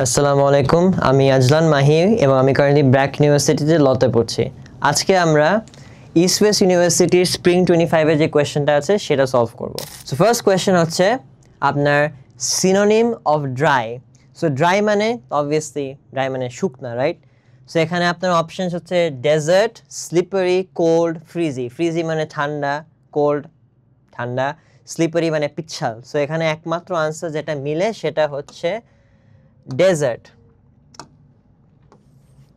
আসসালামু আলাইকুম, আমি আজলান মাহি এবং আমি কারেন্টলি ব্র্যাক ইউনিভার্সিটিতে লতে পড়ছি। আজকে আমরা ইস্ট ওয়েস্ট ইউনিভার্সিটির স্প্রিং 25-এর যে কোয়েশ্চেনটা আছে সেটা সলভ করব। সো ফার্স্ট কোয়েশ্চেন হচ্ছে আপনার synonym of dry. So dry মানে অবভিয়াসলি ড্রাই মানে শুকনা, রাইট? সো এখানে আপনার অপশনস হচ্ছে desert, slippery, cold, freezy. Freezy মানে ঠান্ডা, কোল্ড ঠান্ডা, স্লিপারি মানে পিচ্ছাল। সো এখানে একমাত্র আনসার যেটা মিলে সেটা হচ্ছে ডেজার্ট।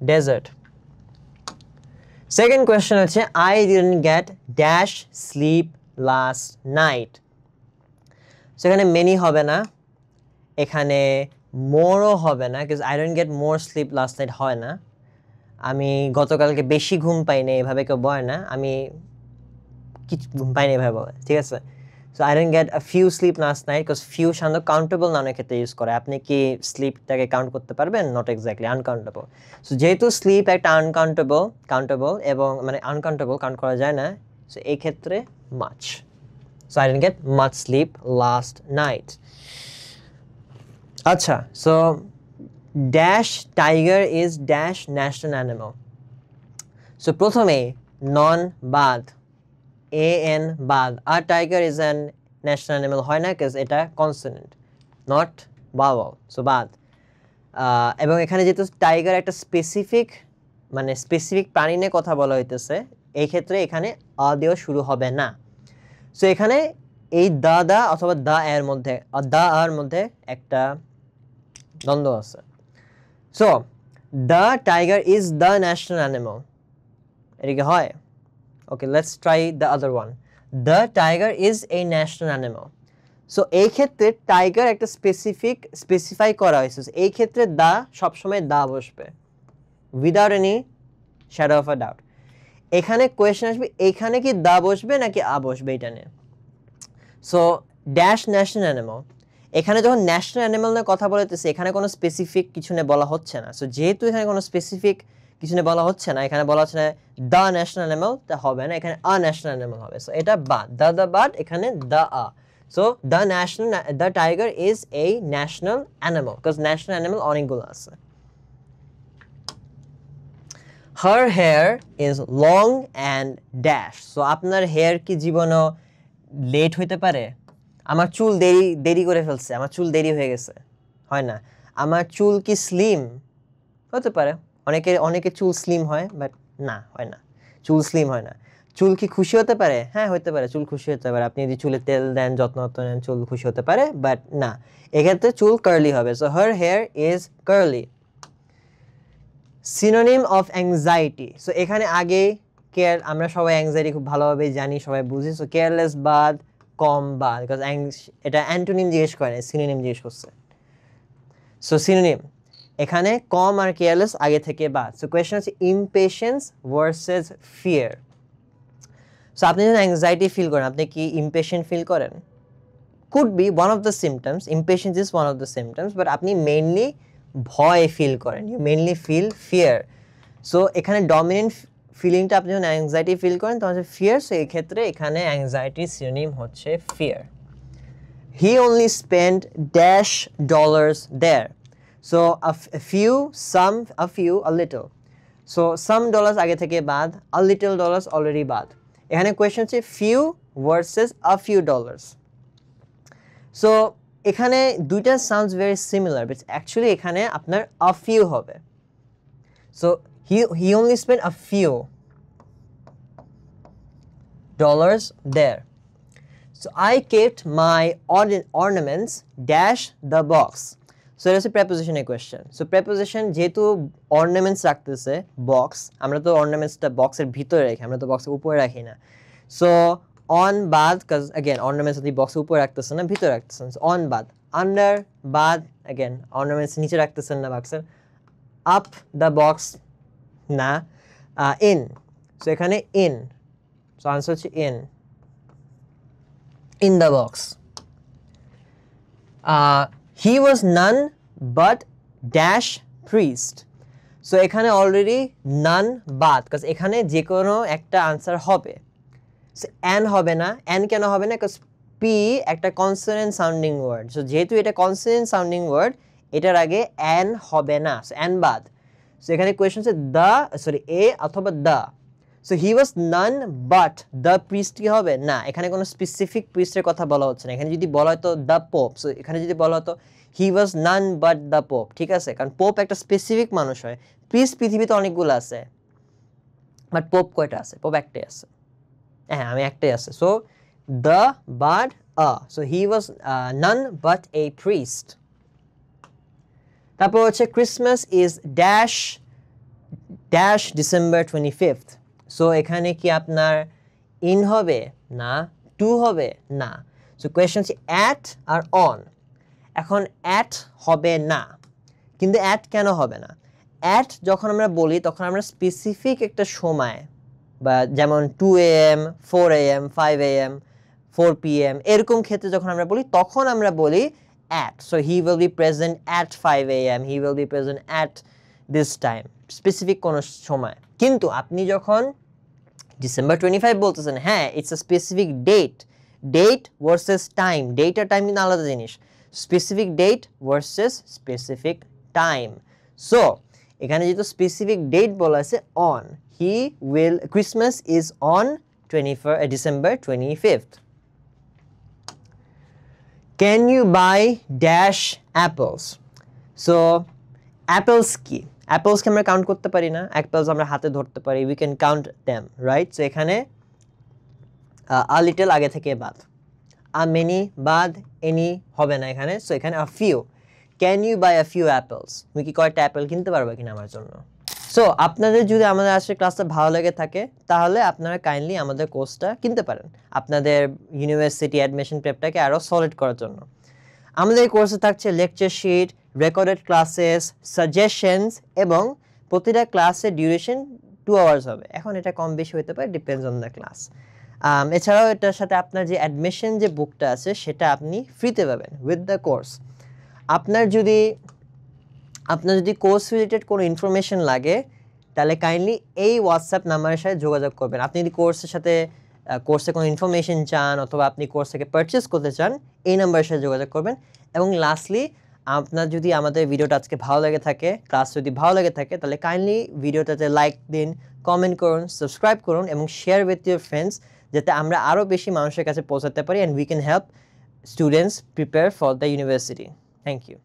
ডেজার্ট। সেকেন্ড কোয়েশ্চেন হচ্ছে I didn't get dash sleep last night. সেখানে মেনি হবে না, এখানে মোরও হবে না, because I don't get more sleep last night হয় না। আমি গতকালকে বেশি ঘুম পাইনি এভাবে কেউ বলে না, আমি কিছু ঘুম পাইনি এভাবে বলে, ঠিক আছে? So I don't get a few sleep last night, because few সাধারণত কাউন্টেবল নাউনের ক্ষেত্রে ইউজ করে। আপনি কি স্লিপটাকে কাউন্ট করতে পারবেন? Not exactly, uncountable. সো যেহেতু স্লিপ একটা কাউন্টেবল এবং মানে আনকাউন্টেবল, কাউন্ট করা যায় না, সো এই ক্ষেত্রে much. So I don't get much sleep last night. আচ্ছা, so dash tiger is dash national animal. So প্রথমে নন বাদ, an বাদ, আর tiger is an national animal হয় না, বিকজ এটা কনসোনেন্ট, নট ভাওয়াল, সো বাদ। এবং এখানে যেহেতু টাইগার একটা স্পেসিফিক প্রাণী নিয়ে কথা বলা হইতেছে, এই ক্ষেত্রে এখানে আ দিয়েও শুরু হবে না। সো এখানে এই দা অথবা এর মধ্যে আর মধ্যে একটা দ্বন্দ্ব আছে। So the tiger is the national animal, এটা কি হয়? Okay, let's try the other one. The tiger is a national animal. So এই ক্ষেত্রে টাইগার একটা স্পেসিফাই করা হয়েছে। এই ক্ষেত্রে দা সবসময় দা বসবে, without any shadow of a doubt. এখানে কোয়েশ্চেন আসবে এখানে কি দা বসবে নাকি আ বসবে, এটা নিয়ে। সো ড্যাশ ন্যাশনাল অ্যানিমাল, এখানে যখন ন্যাশনাল অ্যানিমাল নিয়ে কথা বলতেছে এখানে কোনো স্পেসিফিক কিছু নিয়ে বলা হচ্ছে না। সো যেহেতু এখানে কোনো স্পেসিফিক কিছু নিয়ে বলা হচ্ছে না, এখানে বলা হচ্ছে না দ্য ন্যাশনাল অ্যানিমাল, তা হবে না, এখানে আ ন্যাশনাল অ্যানিমাল হবে। সো এটা বাদ, দ্য বাদ, এখানে the a. So the tiger is a national animal, because national animal অনেকগুলো আছে। হার hair is long and dash. So আপনার হেয়ার কি জীবনও লেট হইতে পারে? আমার চুল দেরি করে ফেলছে, আমার চুল দেরি হয়ে গেছে, হয় না। আমার চুল কি স্লিম? হতে পারে, অনেকে চুল স্লিম হয়, বাট না, হয় না, চুল স্লিম হয় না। চুল কি খুশি হতে পারে? হ্যাঁ, হতে পারে, চুল খুশি হতে পারে। আপনি যদি চুলে তেল দেন, যত্ন নেন, চুল খুশি হতে পারে, বাট না, এক্ষেত্রে চুল কার্লি হবে। So her hair is curly. Synonym of anxiety. So এখানে আগে কেয়ার, আমরা সবাই অ্যাংজাইটি খুব ভালোভাবে জানি, সবাই বুঝি। সো কেয়ারলেস বাদ, কম বাদ, বিকজ এটা অ্যান্টোনিম জিজ্ঞেস করে না, সিনোনিম জিজ্ঞেস করছে। সো সিনোনিম এখানে কম আর কেয়ারলেস আগে থেকে বাদ। সো কোয়েশ্চেন হচ্ছে ইমপেশেন্স ভার্সেস ফিয়ার। সো আপনি যখন অ্যাংজাইটি ফিল করেন, আপনি কি ইমপেশেন্ট ফিল করেন? Could be one of the symptoms, impatience is one of the symptoms, but আপনি মেইনলি ভয় ফিল করেন, you mainly feel fear. So এখানে ডমিনেন্ট ফিলিংটা আপনি যখন অ্যাংজাইটি ফিল করেন তখন হচ্ছে ফিয়ার। সো এই ক্ষেত্রে এখানে অ্যাংজাইটির সিনোনিম হচ্ছে fear. He only spend dash dollars there. So a few, some, a few, a little. So some dollars আগে থেকে বাদ, a little dollars already বাদ। এখানে কোয়েশ্চেন হচ্ছে few versus a few dollars. So এখানে দুইটা sounds very similar, but actually এখানে আপনার a few হবে। So he only spent a few dollars there. So I kept my ornaments dash the box. So এটা হচ্ছে প্রেপোজিশনের question. So preposition যেহেতু ornaments রাখতেছে, box, আমরা তো অর্নামেন্টসটা বক্সের ভিতরে রাখি, আমরা তো বক্সের উপরে রাখি না। সো অন বাদ, কাজ অ্যাগেন অর্নামেন্টস আপনি বক্সের উপরে রাখতেছেন না, ভিতরে রাখতেছেন। অন বাদ, আন্ডার বাদ, অ্যাগেন অর্নামেন্টস নিচে রাখতেছেন না বক্সের। আপ দ্য বক্স না, ইন। সো এখানে ইন, সো আনসার হচ্ছে in the box. He was none but dash priest. So এখানে অলরেডি none but, কারণ এখানে যে কোনো একটা আনসার হবে। সো অ্যান হবে না, অ্যান কেন হবে না? কারণ পি একটা কনসোনেন্ট সাউন্ডিং ওয়ার্ড। সো যেহেতু এটা কনসোনেন্ট সাউন্ডিং ওয়ার্ড, এটার আগে অ্যান হবে না, সো অ্যান বাদ। সো এখানে কোয়েশ্চন হচ্ছে দ্য, সরি এ অথবা the. So he was none but the priest কি হবে না, এখানে কোনো স্পেসিফিক প্রিস্টের কথা বলা হচ্ছে না। এখানে যদি বলা হতো দ্য পোপ, সো এখানে যদি বলা হতো হি ওয়াজ নান বাট দ্য পোপ, ঠিক আছে, কারণ পোপ একটা স্পেসিফিক মানুষ হয়, প্রিস্ট পৃথিবীতে অনেকগুলো আছে, বাট পোপ কয়টা আছে, পোপ একটাই আছে, হ্যাঁ আমি একটাই আছে। So the but so he was none but A priest. তারপর হচ্ছে Christmas is dash dash December 25th। So এখানে কি আপনার ইন হবে না, টু হবে না। সো কোয়েশ্চন হচ্ছে অ্যাট আর অন। এখন অ্যাট হবে না, কিন্তু অ্যাট কেন হবে না? অ্যাট যখন আমরা বলি তখন আমরা স্পেসিফিক একটা সময়, বা যেমন 2 AM 4 AM 5 AM 4 PM এরকম ক্ষেত্রে যখন আমরা বলি তখন আমরা বলি at. So he will be present at 5 AM, he will be present at this time, specific কোনো সময়। কিন্তু আপনি যখন ডিসেম্বর 25 বলতেছেন, হ্যাঁ it's a specific date, date versus time, date আর টাইম কিন্তু আলাদা জিনিস, specific date versus specific time. So এখানে যেহেতু স্পেসিফিক ডেট বলা আছে on, he will, Christmas is on December 25th। Can you buy dash apples? So apples কি, apples কে আমরা কাউন্ট করতে পারি না, apples আমরা হাতে ধরতে পারি, we can count them, right? So এখানে a little আগে থেকে বাদ, a many বাদ, any হবে না এখানে, সো এখানে a few। Can you buy a few apples? তুমি কি কয়টা অ্যাপেল কিনতে পারবে কিনা আমার জন্য? সো আপনাদের যদি আমাদের আজকের ক্লাসটা ভালো লেগে থাকে তাহলে আপনারা কাইন্ডলি আমাদের কোর্সটা কিনতে পারেন আপনাদের ইউনিভার্সিটি অ্যাডমিশন প্রেপটাকে আরও সলিড করার জন্য। আমাদের এই কোর্সে থাকছে lecture sheet, recorded classes, suggestions, এবং প্রতিটা ক্লাসের ডিউরেশন 2 আওয়ার্স হবে। এখন এটা কম বেশি হতে পারে, ডিপেন্ডস অন দ্য ক্লাস। এছাড়াও এটার সাথে আপনার যে অ্যাডমিশন যে বুকটা আছে সেটা আপনি ফ্রিতে পাবেন উইথ দ্য কোর্স। আপনার যদি কোর্স রিলেটেড কোনো ইনফরমেশন লাগে তাহলে কাইন্ডলি এই হোয়াটসঅ্যাপ নাম্বারের সাথে যোগাযোগ করবেন। আপনি যদি কোর্সে কোনো ইনফরমেশন চান অথবা আপনি কোর্স থেকে পারচেস করতে চান, এই নাম্বারের সাথে যোগাযোগ করবেন। এবং লাস্টলি, আপনার যদি আমাদের ভিডিওটা আজকে ভালো লেগে থাকে, ক্লাস যদি ভালো লেগে থাকে, তাহলে কাইন্ডলি ভিডিওটাতে লাইক দিন, কমেন্ট করুন, সাবস্ক্রাইব করুন এবং শেয়ার উইথ ইউর ফ্রেন্ডস, যাতে আমরা আরও বেশি মানুষের কাছে পৌঁছাতে পারি and we can help students prepare for the university. Thank you.